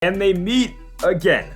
And they meet again.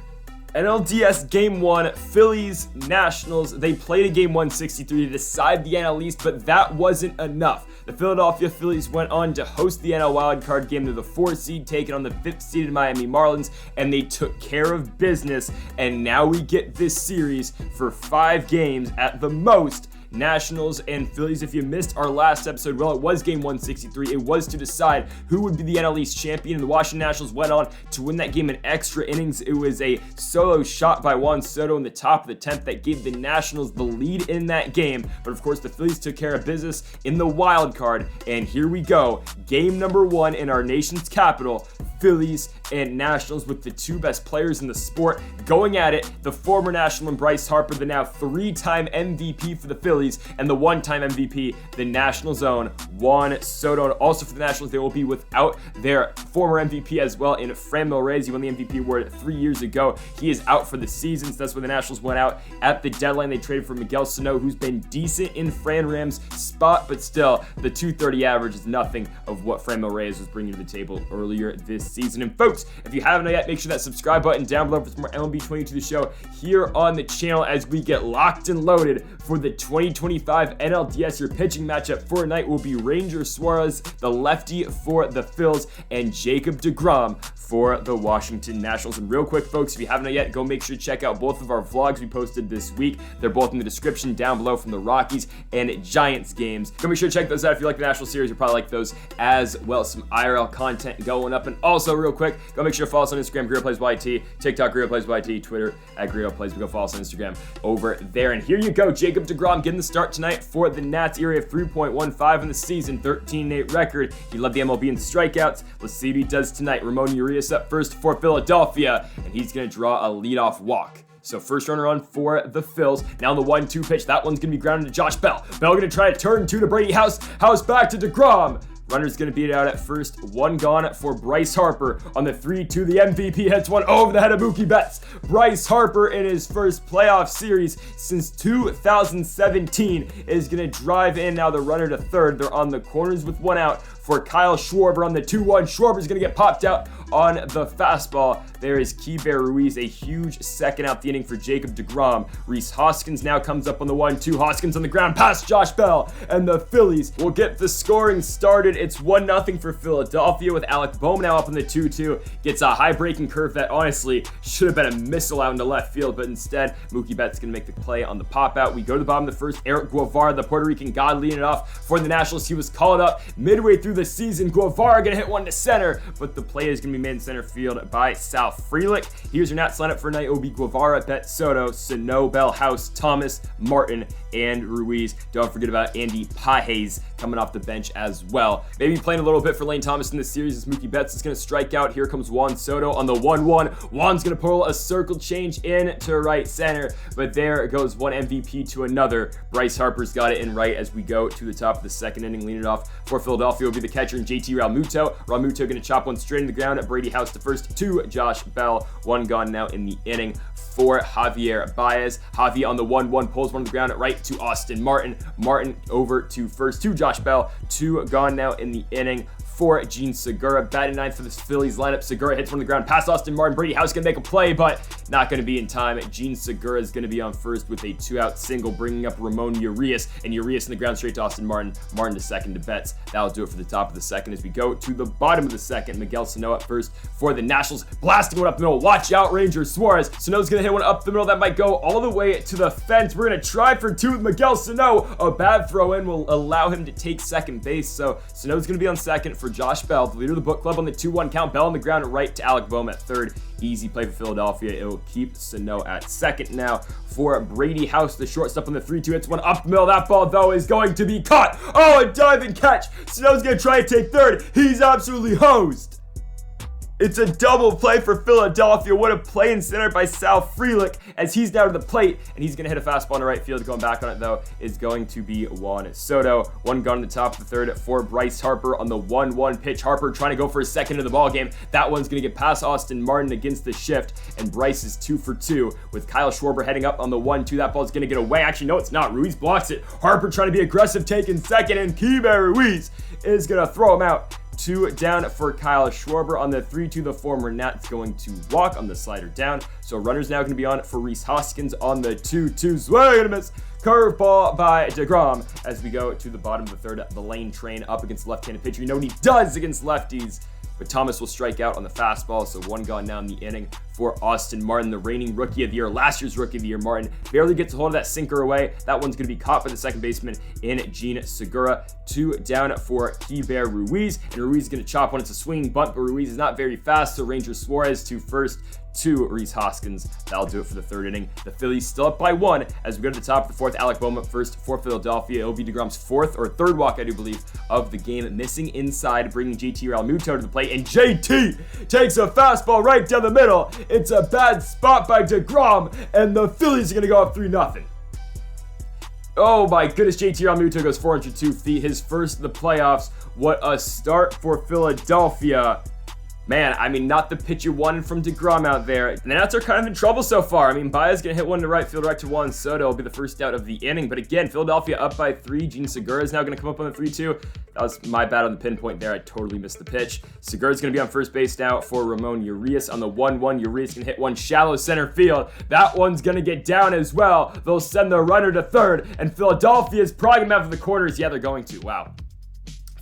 NLDS Game 1, Phillies, Nationals. They played a Game 163 to decide the NL East, but that wasn't enough. The Philadelphia Phillies went on to host the NL wildcard game. They're the 4th seed, taking on the 5th seeded Miami Marlins, and they took care of business. And now we get this series for 5 games at the most. Nationals and Phillies. If you missed our last episode, well, it was Game 163. It was to decide who would be the NL East champion, and the Washington Nationals went on to win that game in extra innings. It was a solo shot by Juan Soto in the top of the 10th that gave the Nationals the lead in that game. But of course, the Phillies took care of business in the wild card, and here we go. Game number 1 in our nation's capital. Phillies and Nationals with the 2 best players in the sport going at it. The former National and Bryce Harper, the now 3-time MVP for the Phillies, and the 1-time MVP, the Nationals' own Juan Soto. And also for the Nationals, they will be without their former MVP as well in Franmil Reyes. He won the MVP award 3 years ago. He is out for the season, so that's where the Nationals went out at the deadline. They traded for Miguel Sano, who's been decent in Fran Ram's spot, but still, the 230 average is nothing of what Franmil Reyes was bringing to the table earlier this season. And folks, if you haven't yet, make sure that subscribe button down below for some more MLB 22 The Show here on the channel as we get locked and loaded for the 2025 NLDS. Your pitching matchup for tonight will be Ranger Suarez, the lefty for the Phils, and Jacob deGrom for the Washington Nationals. And real quick, folks, if you haven't yet, go make sure to check out both of our vlogs we posted this week. They're both in the description down below from the Rockies and Giants games. Go make sure to check those out if you like the National Series. You'll probably like those as well. Some IRL content going up. And also, real quick, go make sure to follow us on Instagram, GreedoPlaysYT, TikTok, GreedoPlaysYT, Twitter, @GreedoPlays. Go follow us on Instagram over there. And here you go, Jacob deGrom getting the start tonight for the Nats. ERA of 3.15 in the season, 13-8 record. He led the MLB in strikeouts. Let's see what he does tonight. Ramon Urias up first for Philadelphia, and he's going to draw a leadoff walk. So first runner on for the Phils. Now the 1-2 pitch. That one's going to be grounded to Josh Bell. Bell going to try to turn 2 to Brady House. House back to deGrom. Runner's going to beat it out at first. 1 gone for Bryce Harper on the 3-2. The MVP hits one over the head of Mookie Betts. Bryce Harper in his first playoff series since 2017 is going to drive in now the runner to third. They're on the corners with 1 out for Kyle Schwarber on the 2-1. Schwarber's going to get popped out on the fastball. There is Keibert Ruiz, a huge second out the inning for Jacob deGrom. Rhys Hoskins now comes up on the 1-2. Hoskins on the ground past Josh Bell, and the Phillies will get the scoring started. It's 1-0 for Philadelphia with Alec Bohm now up on the 2-2. Gets a high breaking curve that honestly should have been a missile out into left field, but instead Mookie Betts going to make the play on the pop out. We go to the bottom of the first. Eric Guevara, the Puerto Rican god, leading it off for the Nationals. He was called up midway through the season. Guevara going to hit one to center, but the play is going to be made in center field by Sal Frelick. Here's your Nats lineup for tonight. It will be Guevara, Betts, Soto, Sano, Bell, House, Thomas, Martin, and Ruiz. Don't forget about Andy Pages coming off the bench as well. Maybe playing a little bit for Lane Thomas in this series as Mookie Betts is going to strike out. Here comes Juan Soto on the 1-1. Juan's going to pull a circle change in to right center, but there goes one MVP to another. Bryce Harper's got it in right as we go to the top of the second inning. Leading it off for Philadelphia will be the catcher and JT Realmuto. Realmuto going to chop one straight in the ground at Brady House to first to Josh Bell. 1 gone now in the inning for Javier Baez. Javi on the 1-1 pulls one on the ground at right to Austin Martin. Martin over to first to Josh Bell. 2 gone now in the inning for Gene Segura. Batting 9th for the Phillies lineup. Segura hits from the ground past Austin Martin. Brady House going to make a play, but not going to be in time. Gene Segura is going to be on first with a 2-out single, bringing up Ramon Urias, and Urias in the ground straight to Austin Martin. Martin to second to Betts. That'll do it for the top of the second. As we go to the bottom of the second, Miguel Sano up first for the Nationals. Blasting one up the middle. Watch out, Ranger Suarez. Sano's going to hit one up the middle. That might go all the way to the fence. We're going to try for 2 with Miguel Sano. A bad throw in will allow him to take second base. So Sano's going to be on second for Josh Bell, the leader of the book club on the 2-1 count. Bell on the ground right to Alec Bohm at third. Easy play for Philadelphia. It will keep Sano at second now for Brady House, the shortstop on the 3-2. Hits one up the middle. That ball, though, is going to be caught. Oh, a diving catch. Sano's going to try to take third. He's absolutely hosed. It's a double play for Philadelphia. What a play in center by Sal Frelick as he's down to the plate, and he's going to hit a fastball to right field. Going back on it, though, is going to be Juan Soto. 1 gone on the top of the third for Bryce Harper on the 1-1 pitch. Harper trying to go for his second of the ball game. That one's going to get past Austin Martin against the shift, and Bryce is 2 for 2 with Kyle Schwarber heading up on the 1-2. That ball's going to get away. Actually, no, it's not. Ruiz blocks it. Harper trying to be aggressive, taking second, and Keibert Ruiz is going to throw him out. 2 down for Kyle Schwarber. On the 3-2, the former Nat's going to walk on the slider down. So runner's now going to be on for Rhys Hoskins on the 2-2. Swing and a miss. Curveball by DeGrom as we go to the bottom of the third. The lane train up against the left-handed pitcher. You know what he does against lefties. But Thomas will strike out on the fastball, so 1 gone now in the inning for Austin Martin, the reigning Rookie of the Year. Last year's Rookie of the Year, Martin barely gets a hold of that sinker away. That one's going to be caught by the second baseman in Gene Segura. 2 down for Keibert Ruiz, and Ruiz is going to chop one. It's a swinging bunt, but Ruiz is not very fast, so Ranger Suarez to first, to Rhys Hoskins. That'll do it for the third inning. The Phillies still up by 1 as we go to the top of the fourth. Alec Boehm first for Philadelphia. It'll be DeGrom's fourth or third walk, I do believe, of the game. Missing inside, bringing JT Realmuto to the plate, and JT takes a fastball right down the middle. It's a bad spot by DeGrom, and the Phillies are going to go up 3-0. Oh my goodness, JT Realmuto goes 402 feet, his first of the playoffs. What a start for Philadelphia. Man, I mean, not the pitch you wanted from DeGrom out there. And the Nats are kind of in trouble so far. I mean, Baez's going to hit one to right field, right to Juan Soto. Will be the first out of the inning. But again, Philadelphia up by 3. Gene Segura is now going to come up on the 3-2. That was my bad on the pinpoint there. I totally missed the pitch. Segura's going to be on first base now for Ramon Urias on the 1-1. Urias can hit one shallow center field. That one's going to get down as well. They'll send the runner to third. And Philadelphia's probably going to have the corners. Yeah, they're going to. Wow.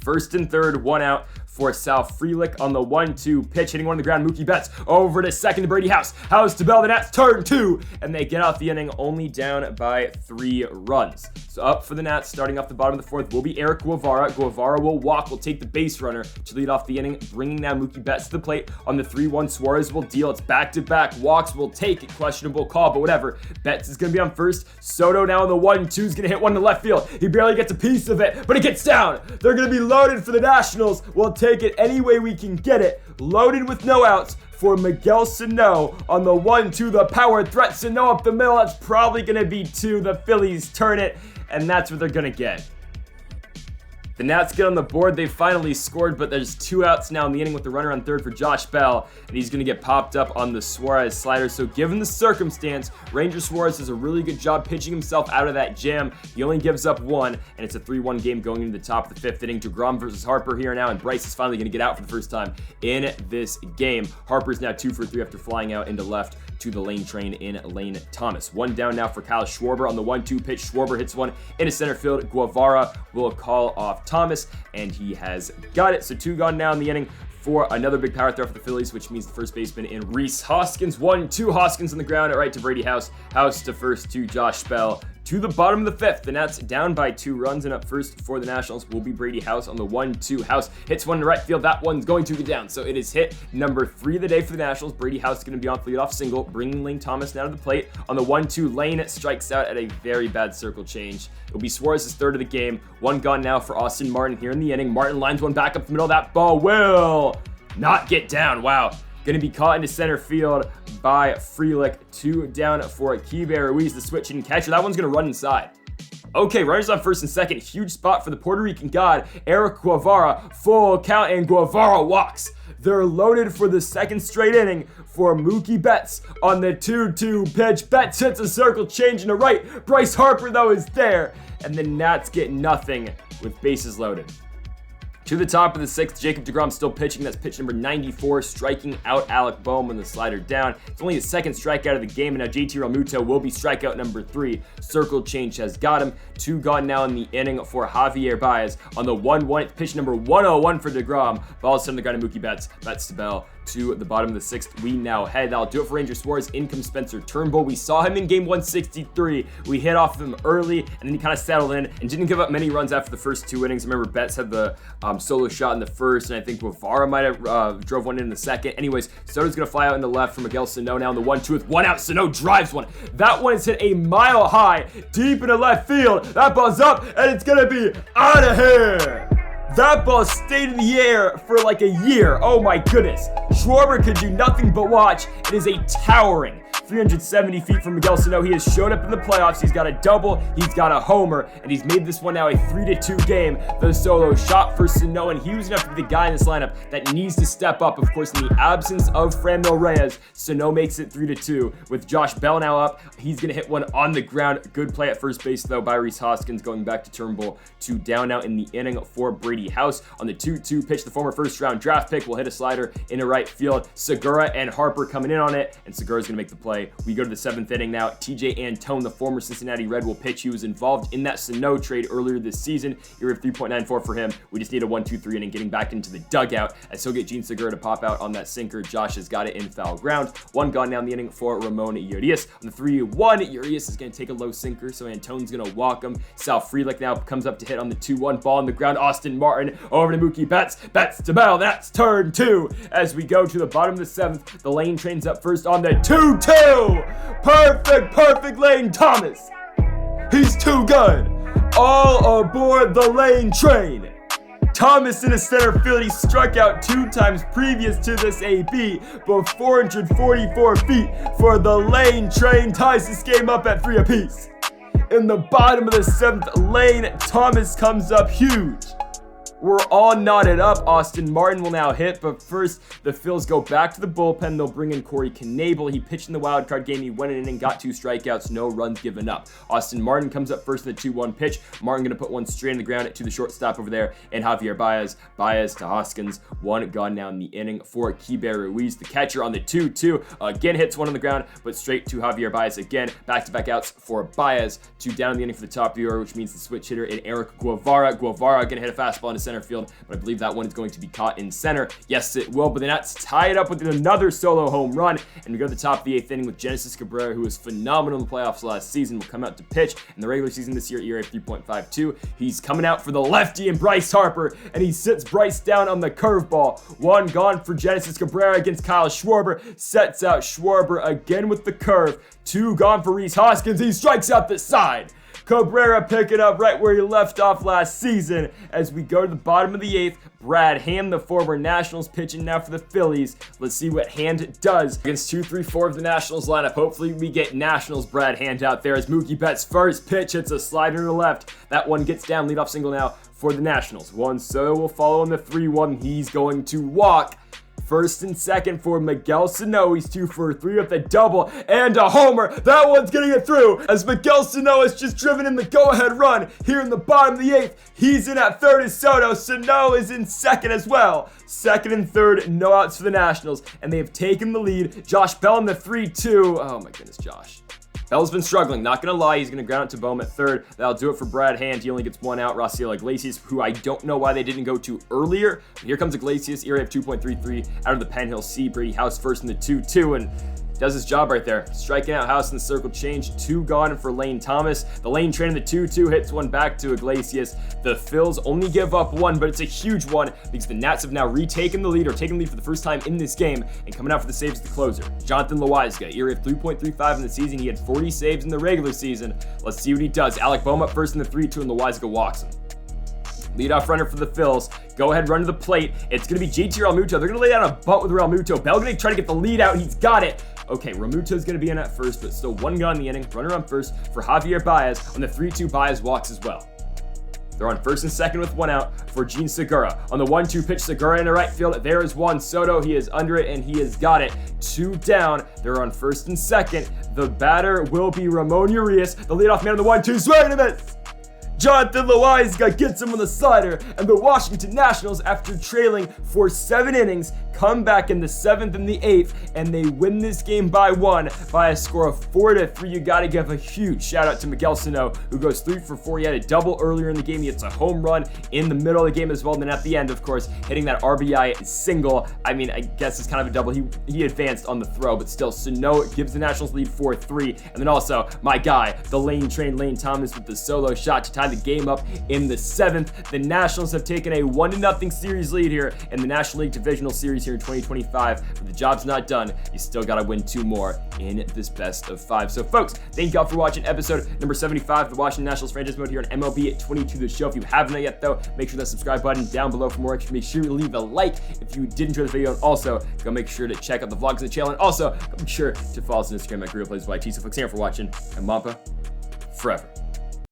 First and third, 1 out for Sal Frelick on the 1-2 pitch, hitting one on the ground. Mookie Betts over to second to Brady House. House to Bell. The Nats turn 2, and they get out the inning only down by 3 runs. So up for the Nats, starting off the bottom of the fourth, will be Eric Guevara. Guevara will walk, will take the base runner to lead off the inning, bringing now Mookie Betts to the plate. On the 3-1, Suarez will deal. It's back-to-back walks. Will take it. Questionable call, but whatever. Betts is going to be on first. Soto now on the 1-2 is going to hit one to left field. He barely gets a piece of it, but it gets down. They're going to be loaded for the Nationals. We'll take it any way we can get it. Loaded with no outs for Miguel Sano on the 1-2. The power threat. Sano up the middle. That's probably going to be 2. The Phillies turn it, and that's what they're going to get. The Nats get on the board. They finally scored, but there's 2 outs now in the inning with the runner on third for Josh Bell, and he's going to get popped up on the Suarez slider. So given the circumstance, Ranger Suarez does a really good job pitching himself out of that jam. He only gives up 1, and it's a 3-1 game going into the top of the 5th inning. DeGrom versus Harper here now, and Bryce is finally going to get out for the first time in this game. Harper's now 2 for 3 after flying out into left to the lane train in Lane Thomas. 1 down now for Kyle Schwarber on the 1-2 pitch. Schwarber hits one into center field. Guevara will call off Thomas, and he has got it. So 2 gone now in the inning for another big power throw for the Phillies, which means the first baseman in Rhys Hoskins. 1-2, Hoskins on the ground, right to Brady House. House to first to Josh Bell. To the bottom of the 5th, the Nats down by 2 runs, and up first for the Nationals will be Brady House on the 1-2. House hits one to right field. That one's going to get down. So it is hit number 3 of the day for the Nationals. Brady House is going to be on leadoff single, bringing Lane Thomas down to the plate. On the 1-2, Lane strikes out at a very bad circle change. It'll be Suarez's third of the game. 1 gone now for Austin Martin here in the inning. Martin lines one back up the middle. That ball will not get down. Wow. Going to be caught into center field by Frelick. 2 down for Keibert Ruiz, the switch-in catcher. That one's going to run inside. Okay, runners on first and second. Huge spot for the Puerto Rican god, Eric Guevara. Full count, and Guevara walks. They're loaded for the second straight inning for Mookie Betts on the 2-2 pitch. Betts hits a circle change into right. Bryce Harper, though, is there. And the Nats get nothing with bases loaded. To the top of the 6th, Jacob DeGrom still pitching. That's pitch number 94, striking out Alec Boehm when the slider down. It's only his second strikeout of the game, and now JT Realmuto will be strikeout number 3. Circle change has got him. 2 gone now in the inning for Javier Baez. On the 1-1, it's pitch number 101 for DeGrom. Ball is sent to the ground to Mookie Betts. Betts to Bell. To the bottom of the 6th, we now head. That'll do it for Ranger Suarez. In comes Spencer Turnbull. We saw him in game 163. We hit off of him early, and then he kind of settled in and didn't give up many runs after the first 2 innings. Remember, Betts had the solo shot in the first, and I think Guevara might have drove one in the second. Anyways, Soto's going to fly out in the left for Miguel Sano now on the 1-2 with 1 out. Sano drives one. That one is hit a mile high, deep into left field. That ball's up, and it's going to be out of here. That ball stayed in the air for like a year. Oh my goodness. Schwarber could do nothing but watch. It is a towering 370 feet from Miguel Sano. He has showed up in the playoffs. He's got a double, he's got a homer, and he's made this one now a 3-2 game. The solo shot for Sano, and he was enough to be the guy in this lineup that needs to step up. Of course, in the absence of Franmil Reyes, Sano makes it 3-2. With Josh Bell now up, he's going to hit one on the ground. Good play at first base, though, by Rhys Hoskins, going back to Turnbull. 2 down now in the inning for Brady House. On the 2-2 pitch, the former first-round draft pick will hit a slider into right field. Segura and Harper coming in on it, and Segura's going to make the play. We go to the 7th inning now. TJ Antone, the former Cincinnati Red, will pitch. He was involved in that Sano trade earlier this season. ERA of 3.94 for him. We just need a 1-2-3 inning, getting back into the dugout. As he'll get Gene Segura to pop out on that sinker. Josh has got it in foul ground. 1 gone down the inning for Ramon Urias. On the 3-1, Urias is going to take a low sinker, so Antone's going to walk him. Sal Frelick now comes up to hit on the 2-1. Ball on the ground. Austin Martin over to Mookie Betts. Betts to Bell. That's turn 2. As we go to the bottom of the 7th, the Lane train's up first on the 2-2. Perfect Lane Thomas. He's too good. All aboard the Lane train. Thomas in the center field. He struck out 2 times previous to this AB, but 444 feet for the Lane train ties this game up at 3 apiece. In the bottom of the 7th, Lane Thomas comes up huge. We're all knotted up. Austin Martin will now hit, but first, the Phils go back to the bullpen. They'll bring in Corey Knebel. He pitched in the wild card game. He went in and got 2 strikeouts, no runs given up. Austin Martin comes up first in the 2-1 pitch. Martin going to put one straight in the ground to the shortstop over there, and Javier Baez. Baez to Hoskins. 1 gone now in the inning for Keibert Ruiz. The catcher on the 2-2 again hits one on the ground, but straight to Javier Baez again. Back-to-back outs for Baez. 2 down in the inning for the top viewer, which means the switch hitter in Eric Guevara. Guevara going to hit a fastball into center field, but I believe that one is going to be caught in center. Yes, it will, but the Nats tie it up with another solo home run, and we go to the top of the 8th inning with Genesis Cabrera, who was phenomenal in the playoffs last season, will come out to pitch. In the regular season this year, ERA of 3.52. He's coming out for the lefty and Bryce Harper, and he sits Bryce down on the curveball. 1 gone for Genesis Cabrera against Kyle Schwarber. Sets out Schwarber again with the curve. 2 gone for Rhys Hoskins. He strikes out the side. Cabrera picking up right where he left off last season. As we go to the bottom of the 8th, Brad Hand, the former Nationals, pitching now for the Phillies. Let's see what Hand does against 2-3-4 of the Nationals lineup. Hopefully we get Nationals Brad Hand out there as Mookie Betts' first pitch hits a slider to the left. That one gets down, leadoff single now for the Nationals. Soto will follow on the 3-1. He's going to walk. First and second for Miguel Sano. He's 2 for 3 with a double and a homer. That one's gonna get through as Miguel Sano has just driven in the go-ahead run here in the bottom of the 8th. He's in at third as Soto. Sano is in second as well. Second and third, no outs for the Nationals, and they have taken the lead. Josh Bell in the 3-2. Oh my goodness, Josh. Bell's been struggling, not going to lie. He's going to ground it to Bohm at third. That'll do it for Brad Hand. He only gets 1 out. Raciel Iglesias, who I don't know why they didn't go to earlier. But here comes Iglesias, ERA of 2.33 out of the Penn Hill C. Brady House first in the 2-2, and does his job right there. Striking out House in the circle change. 2 gone for Lane Thomas. The Lane train in the 2-2 hits one back to Iglesias. The Phils only give up 1, but it's a huge one because the Nats have now retaken the lead, or taken the lead for the first time in this game, and coming out for the saves is the closer, Jonathan Loaiza. ERA of 3.35 in the season. He had 40 saves in the regular season. Let's see what he does. Alec Bohm up first in the 3-2, and Loaiza walks him. Leadoff runner for the Phils. Go ahead, run to the plate. It's going to be JT Realmuto. They're going to lay down a bunt with Realmuto. Bell going to try to get the lead out. He's got it. Okay, Realmuto's going to be in at first, but still 1 gun in the inning. Runner on first for Javier Baez. On the 3-2, Baez walks as well. They're on first and second with 1 out for Gene Segura. On the 1-2 pitch, Segura into right field. There is Juan Soto. He is under it, and he has got it. 2 down. They're on first and second. The batter will be Ramon Urias. The leadoff man on the 1-2. Swing and a miss. Jonathan Loaiza gets him on the slider, and the Washington Nationals, after trailing for 7 innings, come back in the 7th and the 8th, and they win this game by 1 by a score of 4-3. You got to give a huge shout out to Miguel Sano, who goes 3 for 4. He had a double earlier in the game. He hits a home run in the middle of the game as well. And then at the end, of course, hitting that RBI single. I mean, I guess it's kind of a double. He advanced on the throw, but still, Sano gives the Nationals lead 4-3. And then also, my guy, the Lane train, Lane Thomas, with the solo shot to tie tied the game up in the 7th. The Nationals have taken a 1-0 series lead here in the National League Divisional Series here in 2025, but the job's not done. You still got to win 2 more in this best of 5. So folks, thank you all for watching episode number 75 of the Washington Nationals franchise mode here on MLB 22 The Show. If you haven't yet though, make sure that subscribe button down below for more extra. Make sure you leave a like if you did enjoy the video, and also go make sure to check out the vlogs on the channel, and also make sure to follow us on Instagram at Greedo Plays YT. So folks, thank you for watching, and Mappa forever.